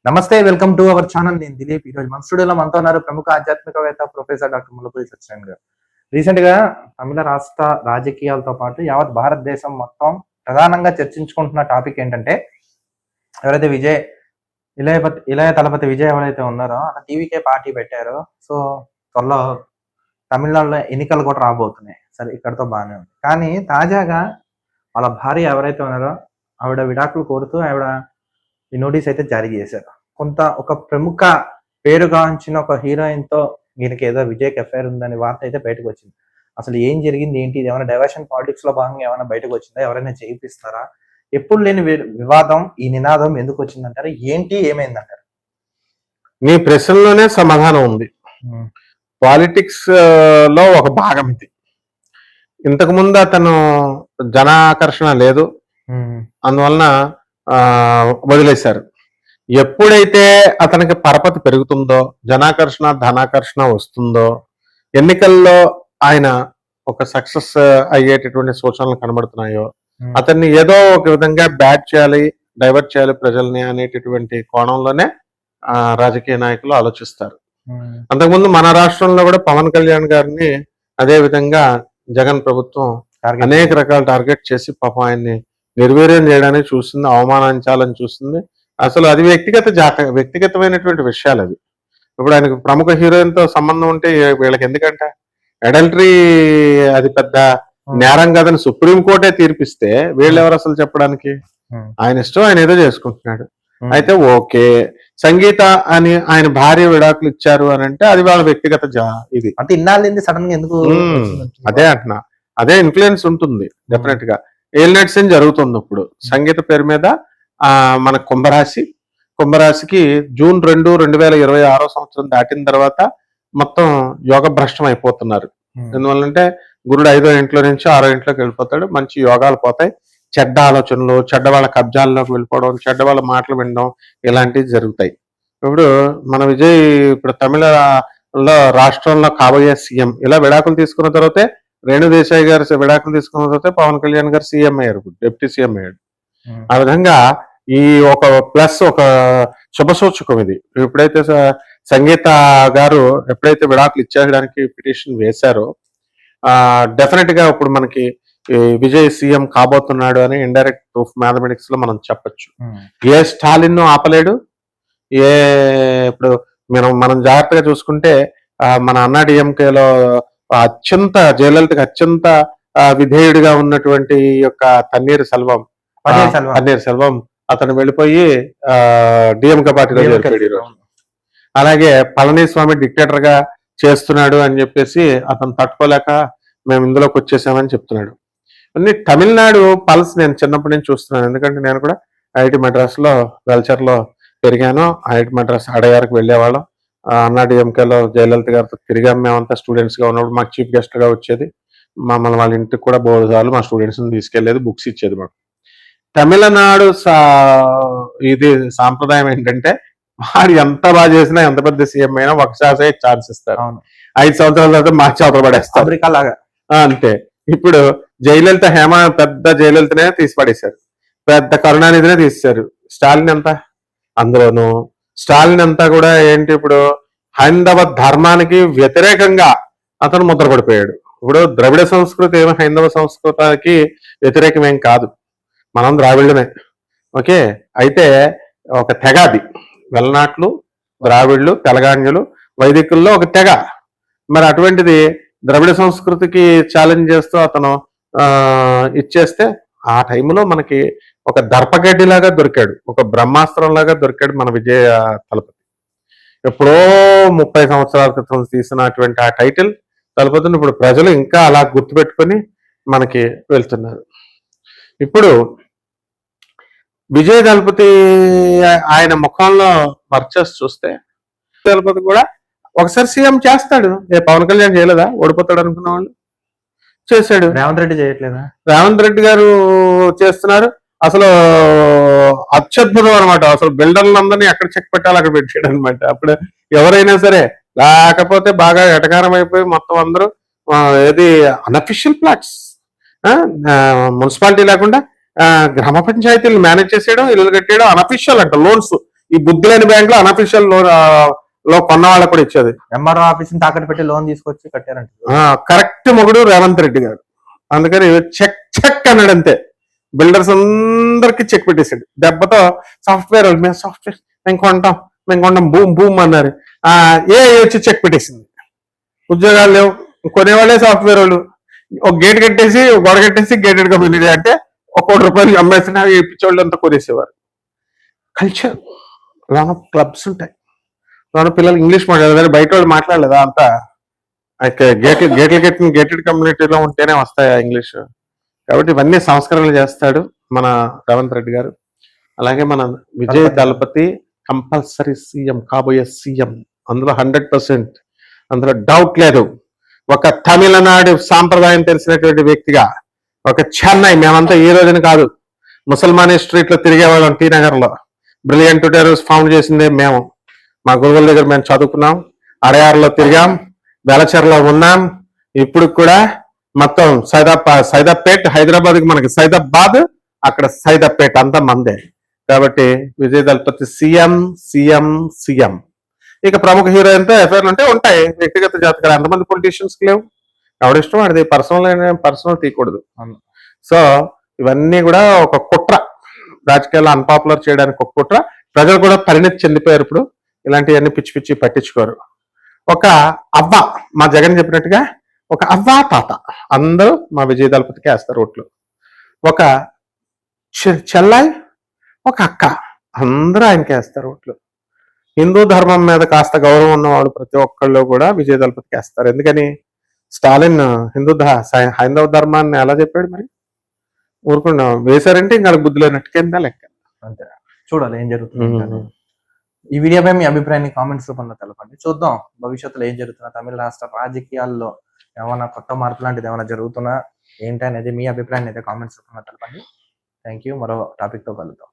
నమస్తే, welcome to our channel. నేను దిలీప్. ఈ రోజు మన స్టూడియోలో మనతో ఉన్నారు ప్రముఖ ఆధ్యాత్మికవేత్త ప్రొఫెసర్ డాక్టర్ ముల్లపూడి సత్యనారాయణ గారు. రీసెంట్ గా తమిళ రాష్ట్ర రాజకీయాలతో పాటు యావత్ భారతదేశం మొత్తం ప్రధానంగా చర్చించుకుంటున్న టాపిక్ ఏంటంటే, ఎవరైతే ఇళయ తలపతి విజయ్ ఎవరైతే ఉన్నారో అతను టీవీకే పార్టీ పెట్టారో. సో త్వరలో తమిళనాడులో ఎన్నికలు కూడా రాబోతున్నాయి. సరే, ఇక్కడతో బాగానే ఉంది. కానీ తాజాగా వాళ్ళ భార్య ఎవరైతే ఉన్నారో ఆవిడ విడాకులు కోరుతూ ఆవిడ ఈ నోటీస్ అయితే జారీ చేశారు. ఒక ప్రముఖ పేరుగాంచిన ఒక హీరోయిన్ తో ఈయనకి ఏదో విజయ్కి ఎఫ్ఐఆర్ ఉందని వార్త అయితే బయటకు వచ్చింది. అసలు ఏం జరిగింది, ఏంటి, ఇది ఏమైనా డైవర్షన్ పాలిటిక్స్ లో భాగంగా ఏమైనా బయటకు వచ్చిందా, ఎవరైనా చేయిస్తారా, ఎప్పుడు లేని వివాదం, ఈ నినాదం ఎందుకు వచ్చిందంటారు, ఏంటి, ఏమైందంటారు? మీ ప్రశ్నలోనే సమాధానం ఉంది. పాలిటిక్స్ లో ఒక భాగం ఇది. ఇంతకు ముందు అతను జనాకర్షణ లేదు, అందువలన వదిలేశారు. ఎప్పుడైతే అతనికి పరపతి పెరుగుతుందో, జనాకర్షణ ధనాకర్షణ వస్తుందో, ఎన్నికల్లో ఆయన ఒక సక్సెస్ అయ్యేటటువంటి సూచనలు కనబడుతున్నాయో, అతన్ని ఏదో ఒక విధంగా బ్యాట్ చేయాలి, డైవర్ట్ చేయాలి ప్రజల్ని అనేటటువంటి కోణంలోనే రాజకీయ నాయకులు ఆలోచిస్తారు. అంతకుముందు మన రాష్ట్రంలో కూడా పవన్ కళ్యాణ్ గారిని అదే విధంగా జగన్ ప్రభుత్వం అనేక రకాల టార్గెట్ చేసి పాపం ఆయన్ని నిర్వీర్యం చేయడానికి చూస్తుంది, అవమానించాలని చూస్తుంది. అసలు అది వ్యక్తిగతమైనటువంటి విషయాలు అవి. ఇప్పుడు ఆయనకు ప్రముఖ హీరోయిన్ తో సంబంధం ఉంటే వీళ్ళకి ఎందుకంటే, అడల్టరీ అది పెద్ద నేరం కాదని సుప్రీంకోర్టే తీర్పిస్తే వీళ్ళెవరు అసలు చెప్పడానికి? ఆయన ఇష్టం, ఆయన ఏదో చేసుకుంటున్నాడు. అయితే ఓకే, సంగీత అని ఆయన భార్య విడాకులు ఇచ్చారు అని అంటే అది వాళ్ళ వ్యక్తిగత ఇది. అంటే ఇన్నాళ్ళింది సడన్ గా ఎందుకు? అదే అంటున్నా, అదే ఇన్ఫ్లుయెన్స్ ఉంటుంది డెఫినెట్ గా. ఏలినట్స్ జరుగుతుంది ఇప్పుడు సంగీత పేరు మీద. మన కుంభరాశికి జూన్ 2, 2026 సంవత్సరం దాటిన తర్వాత మొత్తం యోగ భ్రష్టం అయిపోతున్నారు. ఎందువల్లంటే గురుడు 5వ ఇంట్లో నుంచి 6వ ఇంట్లోకి వెళ్ళిపోతాడు. మంచి యోగాలు పోతాయి, చెడ్డ ఆలోచనలు, చెడ్డ వాళ్ళ కబ్జాల్లోకి వెళ్ళిపోవడం, చెడ్డ వాళ్ళ మాటలు వినడం, ఇలాంటివి జరుగుతాయి. ఇప్పుడు మన విజయ్ ఇప్పుడు తమిళలో రాష్ట్రంలో కాబోయే సీఎం. ఇలా విడాకులు తీసుకున్న తర్వాతే రేణుదేశాయ్ గారు విడాకులు తీసుకున్న తర్వాత పవన్ కళ్యాణ్ గారు సీఎం అయ్యారు, డిప్యూటీ సీఎం అయ్యాడు. ఆ విధంగా ఈ ఒక శుభసూచకం ఇది. ఎప్పుడైతే సంగీత గారు ఎప్పుడైతే విడాకులు ఇచ్చేయడానికి పిటిషన్ వేశారో, డెఫినెట్ గా ఇప్పుడు మనకి విజయ్ సీఎం కాబోతున్నాడు అని ఇండైరెక్ట్ ప్రూఫ్ మ్యాథమెటిక్స్ లో మనం చెప్పొచ్చు. ఏ స్టాలిన్ ఆపలేడు. ఇప్పుడు మనం జాగ్రత్తగా చూసుకుంటే మన అన్నా డిఎంకేలో జయలలితకి అత్యంత విధేయుడిగా ఉన్నటువంటి యొక్క పన్నీర్ సెల్వం అతను వెళ్ళిపోయి డిఎంకే పార్టీలో చేరిపోయాడు. అలాగే పళనిస్వామి డిక్టేటర్ గా చేస్తున్నాడు అని చెప్పేసి అతను తట్టుకోలేక మేము ఇందులోకి వచ్చేసామని చెప్తున్నాడు. అన్ని తమిళనాడు పల్స్ నేను చిన్నప్పటి నుంచి చూస్తున్నాను. ఎందుకంటే నేను కూడా ఐఐటి మద్రాస్ లో వెల్చర్ లో పెరిగాను. ఐఐటి మద్రాస్ అడయార్కి వెళ్ళేవాళ్ళం. అన్నా డిఎంకేలో జయలలిత గారితో తిరిగాం. మేమంతా స్టూడెంట్స్ గా ఉన్నప్పుడు మాకు చీఫ్ గెస్ట్ గా వచ్చేది. మమ్మల్ని వాళ్ళ ఇంటికి కూడా బోర్డు సార్లు మా స్టూడెంట్స్ తీసుకెళ్లేది, బుక్స్ ఇచ్చేది మాకు. తమిళనాడు ఇది సాంప్రదాయం ఏంటంటే, వాడు ఎంత బాగా చేసినా, ఎంత పెద్ద సీఎం అయినా ఒకసారి ఛాన్స్ ఇస్తారు. 5 సంవత్సరాల తర్వాత మార్చి అవతల పడేస్తారు అంతే. ఇప్పుడు జయలలిత పెద్ద జయలలితనే తీసి పడేశారు, పెద్ద కరుణానిధినే తీసేశారు. స్టాలిన్ ఎంత, అందులోను స్టాలిన్ అంతా కూడా ఏంటి, ఇప్పుడు హైందవ ధర్మానికి వ్యతిరేకంగా అతను ముద్ర పడిపోయాడు. ఇప్పుడు ద్రవిడ సంస్కృతి ఏమో హైందవ సంస్కృతికి వ్యతిరేకమేం కాదు, మనం ద్రావిడుమే. ఓకే, అయితే ఒక తెగ అది. వెలనాట్లు, ద్రావిడులు, తెలంగాణలు, వైదికుల్లో ఒక తెగ. మరి అటువంటిది ద్రవిడ సంస్కృతికి ఛాలెంజ్ చేస్తూ అతను ఇచ్చేస్తే ఆ టైంలో మనకి ఒక దర్పగడ్డిలాగా దొరికాడు, ఒక బ్రహ్మాస్త్రంలాగా దొరికాడు మన విజయ తలపతి. ఎప్పుడో 30 సంవత్సరాల క్రితం తీసినటువంటి ఆ టైటిల్ తలపతిని ఇప్పుడు ప్రజలు ఇంకా అలా గుర్తుపెట్టుకొని మనకి వెళ్తున్నారు. ఇప్పుడు విజయ్ దళపతి ఆయన ముఖంలో వర్చస్ చూస్తే, దళపతి కూడా ఒకసారి సీఎం చేస్తాడు. పవన్ కళ్యాణ్ చేయలేదా? ఓడిపోతాడు అనుకున్న వాళ్ళు చేశాడు. రేవంత్ రెడ్డి చేయట్లేదా? రేవంత్ రెడ్డి గారు చేస్తున్నారు. అసలు అత్యద్భుతం అనమాట. అసలు బిల్డర్లందరినీ ఎక్కడ చెక్ పెట్టాలి అక్కడ పెట్టాడు అనమాట. అప్పుడు ఎవరైనా సరే లేకపోతే బాగా ఎటకారం అయిపోయి మొత్తం అందరూ ఏది అన్అఫిషియల్ ప్లాట్స్, మున్సిపాలిటీ లేకుండా గ్రామ పంచాయతీలు మేనేజ్ చేసేయడం, ఇల్లు కట్టేయడం, అనఫిషియల్ అంట లోన్స్. ఈ బుద్ధి లేని బ్యాంక్ లో అనఫిషియల్ లోన్ లో కొన్న వాళ్ళకు కూడా ఇచ్చేది. ఎంఆర్ఓ ఆఫీస్ తాకట్టు పెట్టి లోన్ తీసుకొచ్చి కట్టారంట. కరెక్ట్ మొగుడు రేవంత్ రెడ్డి గారు. అందుకని చెక్ చెక్ అన్నాడు అంతే. బిల్డర్స్ అందరికి చెక్ పెట్టేసాడు దెబ్బతో. సాఫ్ట్వేర్ వాళ్ళు మేము సాఫ్ట్వేర్ మేము కొంటాం బూమ్ బూమ్ అన్నారు. ఏ వచ్చి చెక్ పెట్టేసింది. ఉద్యోగాలు లేవు, కొనేవాళ్ళే సాఫ్ట్వేర్ వాళ్ళు. ఒక గేట్ కట్టేసి గోడ కట్టేసి గేటెడ్ కమ్యూనిటీ అంటే ₹1,00,00,000 అమ్మేసిన పిచ్చోళ్ళు అంతా కొనేసేవారు. కల్చర్ లోన క్లబ్స్ ఉంటాయి, లోన పిల్లలు ఇంగ్లీష్ మాట్లాడలేదు, బయట వాళ్ళు మాట్లాడలేదా అంతా. గేటెడ్ కమ్యూనిటీలో ఉంటేనే వస్తాయా ఇంగ్లీష్. కాబట్టి ఇవన్నీ సంస్కరణలు చేస్తాడు మన రేవంత్ రెడ్డి గారు. అలాగే మన విజయ్ దళపతి కంపల్సరీ సీఎం, కాబోయే సీఎం. అందులో 100%, అందులో డౌట్ లేదు. ఒక తమిళనాడు సాంప్రదాయం తెలిసినటువంటి వ్యక్తిగా, ఒక చెన్నై, మేమంతా ఈ రోజున కాదు, ముసల్మానీ స్ట్రీట్ లో తిరిగేవాళ్ళం టీ నగర్ లో. బ్రిలియంట్ ట్యూటర్స్ ఫౌండ్ చేసిందే మేము. మా గురువుల దగ్గర మేము చదువుకున్నాం, అడయారులో తిరిగాం, వెలచెరలో ఉన్నాం. ఇప్పుడు కూడా మొత్తం సైదాపేట్, హైదరాబాద్ కి మనకి సైదాబాద్, అక్కడ సైదాపేట్ అంతా మందే. కాబట్టి విజయ్ దళపతి సీఎం సీఎం సీఎం. ఇక ప్రముఖ హీరోయిన్తో ఎఫ్ఐఆర్లు అంటే ఉంటాయి, వ్యక్తిగత జాతకాలు. ఎంతమంది పొలిటీషియన్స్ కి లేవు? ఎవడిష్టం వాడిది, పర్సనల్ తీయకూడదు. సో ఇవన్నీ కూడా ఒక కుట్ర, రాజకీయాల్లో అన్పాపులర్ చేయడానికి ఒక కుట్ర. ప్రజలు కూడా పరిణతి చెందిపోయారు ఇప్పుడు. ఇలాంటివన్నీ పిచ్చి పిచ్చి పట్టించుకోరు. ఒక అవ్వ, మా జగన్ చెప్పినట్టుగా ఒక అవ్వ తాత అందరూ మా విజయ దళపతికి వేస్తారు ఓట్లు. ఒక చెల్లాయి, ఒక అక్క, అందరూ ఆయనకి వేస్తారు ఓట్లు. హిందూ ధర్మం మీద కాస్త గౌరవం ఉన్నవాళ్ళు ప్రతి ఒక్కళ్ళు కూడా విజయ దళపతికి వేస్తారు. ఎందుకని? స్టాలిన్ హైందవ ధర్మాన్ని ఎలా చెప్పాడు మరి? ఊరుకున్నా వేశారంటే ఇంకా బుద్ధి లేనట్టు కింద లెక్క. అంతే, చూడాలి ఏం జరుగుతుంది. ఈ వీడియోపై మీ అభిప్రాయాన్ని కామెంట్స్ రూపంలో తెలపండి. చూద్దాం భవిష్యత్తులో ఏం జరుగుతున్నా, తమిళ రాష్ట్ర రాజకీయాల్లో ఏమైనా కొత్త మార్పు లాంటిది ఏమైనా జరుగుతున్నా ఏంటి అనేది మీ అభిప్రాయాన్ని అయితే కామెంట్స్ రూపంలో తెలపండి. Thank you. మరో టాపిక్ తో కలుద్దాం.